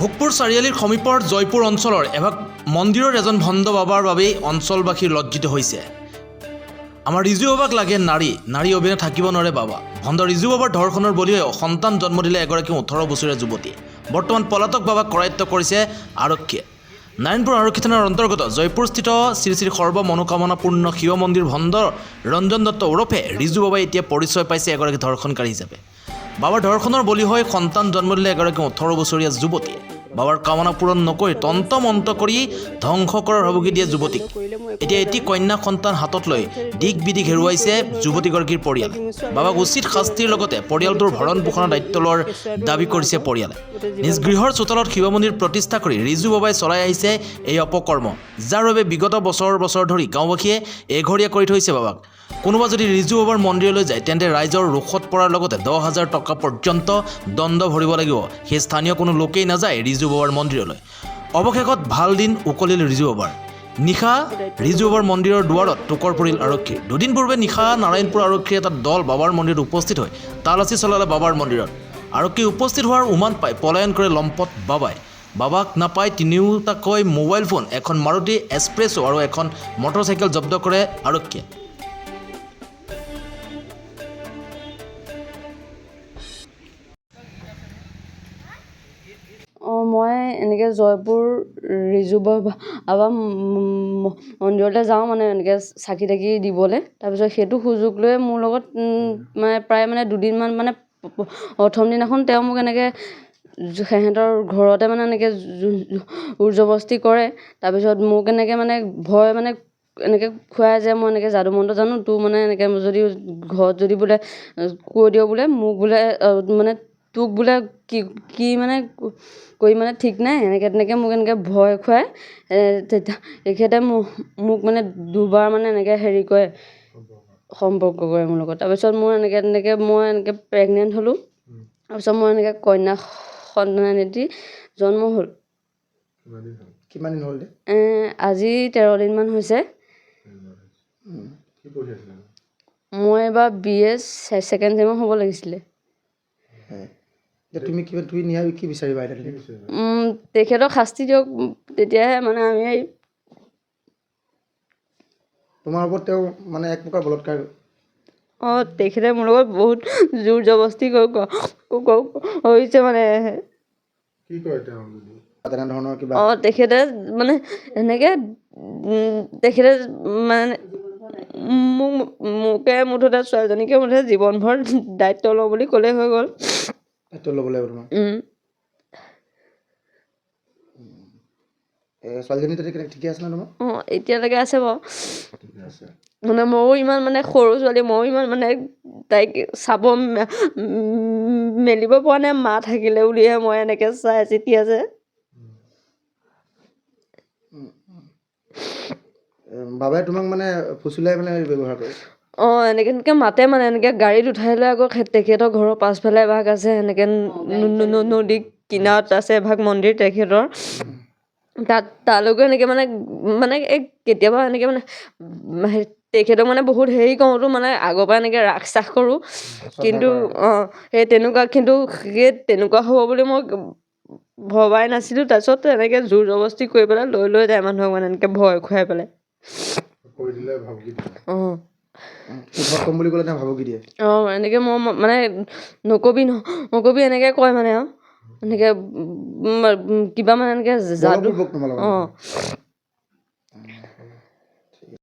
ভোগপুৰ চাৰিআলিৰ সমীপৰ জয়পুৰ অঞ্চলৰ এভাগ মন্দিৰৰ এজন ভণ্ড বাবাৰ বাবেই অঞ্চলবাসী লজ্জিত হৈছে। আমাৰ ৰিজু বাবাক লাগে নাৰী অবিহনে থাকিব নোৱাৰে বাবা। ভণ্ড ৰিজু বাবাৰ ধৰ্ষণৰ বলি হৈ সন্তান জন্ম দিলে এগৰাকী 18 বছৰীয়া যুৱতী। বৰ্তমান পলাতক বাবাক কৰায়ত্ব কৰিছে আৰক্ষীয়ে। নাৰায়ণপুৰ আৰক্ষী থানাৰ অন্তৰ্গত জয়পুৰস্থিত শ্ৰী শ্ৰী সৰ্ব মনোকামনাপূৰ্ণ শিৱ মন্দিৰ ভণ্ড ৰঞ্জন দত্ত ওৰফে ৰিজু বাবাই এতিয়া পৰিচয় পাইছে এগৰাকী ধৰ্ষণকাৰী হিচাপে। বাবাৰ ধৰ্ষণৰ বলি হৈ সন্তান জন্ম দিলে এগৰাকী 18 বছৰীয়া যুৱতীয়ে। বাবাৰ কামনা পূৰণ নকৰি তন্ত্ৰমন্ত্ৰ কৰি ধ্বংস কৰাৰ ভাবুকি দিয়ে যুৱতীক। এতিয়া এটি কন্যা সন্তান হাতত লৈ দিক বিদিক হেৰুৱাইছে যুৱতীগৰাকীৰ পৰিয়ালে। বাবাক উচিত শাস্তিৰ লগতে পৰিয়ালটোৰ ভৰণ পোষণৰ দায়িত্ব লোৱাৰ দাবী কৰিছে পৰিয়ালে। নিজ গৃহৰ চোতালত শিৱ মন্দিৰ প্ৰতিষ্ঠা কৰি ৰিজু বাবাই চলাই আহিছে এই অপকৰ্ম, যাৰ বাবে বিগত বছৰ ধৰি গাঁওবাসীয়ে এঘৰীয়া কৰি থৈছে বাবাক। কোনোবা যদি ৰিজু বাবাৰ মন্দিৰলৈ যায় তেন্তে ৰাইজৰ ৰোষত পৰাৰ লগতে 10,000 টকা পৰ্যন্ত দণ্ড ভৰিব লাগিব। সেই স্থানীয় কোনো লোকেই নাযায় ৰিজু বাবাৰ মন্দিৰলৈ। অৱশেষত ভাল দিন উকলিল ৰিজু বাবাৰ। নিশা ৰিজু বাবাৰ মন্দিৰৰ দুৱাৰত টোকৰ পৰিল আৰক্ষীৰ। দুদিন পূৰ্বে নিশা নাৰায়ণপুৰ আৰক্ষীৰ এটা দল বাবাৰ মন্দিৰত উপস্থিত হৈ তালাচী চলালে বাবাৰ মন্দিৰত। আৰক্ষী উপস্থিত হোৱাৰ উমান পাই পলায়ন কৰে লম্পট বাবাই। বাবাক নাপাই তিনিওটাকৈ মোবাইল ফোন, এখন মাৰুতি এক্সপ্ৰেছো আৰু এখন মটৰচাইকেল জব্দ কৰে আৰক্ষীয়ে। মই এনেকৈ জয়পুৰ ৰিজু বাবা মন্দিৰলৈ যাওঁ, মানে এনেকৈ চাকি তাকি দিবলৈ। তাৰপিছত সেইটো সুযোগ লৈ মোৰ লগত মানে প্ৰায় দুদিনমান প্ৰথম দিনাখন তেওঁ মোক এনেকৈ সিহঁতৰ ঘৰতে এনেকৈ জোৰ জবস্তি কৰে। তাৰপিছত মোক এনেকৈ ভয় এনেকৈ খুৱাই যে মই এনেকৈ যাদু মন্ত্ৰ জানো, তোৰ এনেকৈ যদি ঘৰত যদি বোলে কৈ দিওঁ বোলে মোক বোলে তোক বোলে কি কৰি ঠিক নাই, তেনেকৈ মোক এনেকৈ ভয় খুৱাই তেখেতে মোক দুবাৰ এনেকৈ হেৰি কৰে, সম্পৰ্ক কৰে মোৰ লগত। তাৰপিছত মোৰ তেনেকৈ মই প্ৰেগনেণ্ট হ'লোঁ। তাৰপিছত মই এনেকৈ কন্যা সন্তান এটি জন্ম হ'ল। কিমান দিন হ'ল? আজি 13 দিনমান হৈছে। মই এবাৰ BA ছেকেণ্ড ছেমৰ হ'ব লাগিছিলে। তুমি ন্যায় কি বিচাৰিবা? তেখেতক শাস্তি দিয়ক, তেতিয়াহে আমি তোমাৰ ওপৰত তেওঁ এক প্ৰকাৰ বলৎকাৰ। তেখেতে মোৰ লগত বহুত জোৰ জবস্তি কৰিছে। কি কয় তেওঁ তেনেধৰণৰ কিবা? তেখেতে এনেকৈ তেখেতে মোকে মুঠতে ছোৱালীজনীকে মুঠতে জীৱনভৰ দায়িত্ব লওঁ বুলি ক'লে হৈ গ'ল। দায়িত্ব ল'ব লাগিব তোমাৰ। ছোৱালীজনী ঠিকে আছে ন তোমাৰ? এতিয়ালৈকে আছে বাৰু। ময়ো ইমান সৰু ছোৱালী, ময়ো ইমান তাইক চাব মেলিব পৰা নাই। মা থাকিলে বুলিহে মই এনেকৈ চাই চিতি আছে। বাবাই তোমাক ফুচুলাই ব্যৱহাৰ কৰে? এনেকৈ মাতে, এনেকৈ গাড়ীত উঠাই লৈ আকৌ তেখেতৰ ঘৰৰ পাছফালে এভাগ আছে, এনেকৈ নদী কিনাৰত আছে এভাগ মন্দিৰ তেখেতৰ। তালৈকে এনেকৈ কেতিয়াবা এনেকৈ তেখেতক বহুত হেৰি কৰোঁতো, আগৰ পৰা এনেকৈ ৰাস চাস কৰোঁ। কিন্তু সেই তেনেকুৱা হ'ব বুলি মই ভবাই নাছিলোঁ। তাৰপিছত এনেকৈ জোৰ জবস্তি কৰি পেলাই লৈ যায় মানুহক, এনেকৈ ভয় খুৱাই পেলাই। এনেকৈ মই নকবি এনেকৈ কয় আৰু এনেকৈ কিবা এনেকৈ যাদু।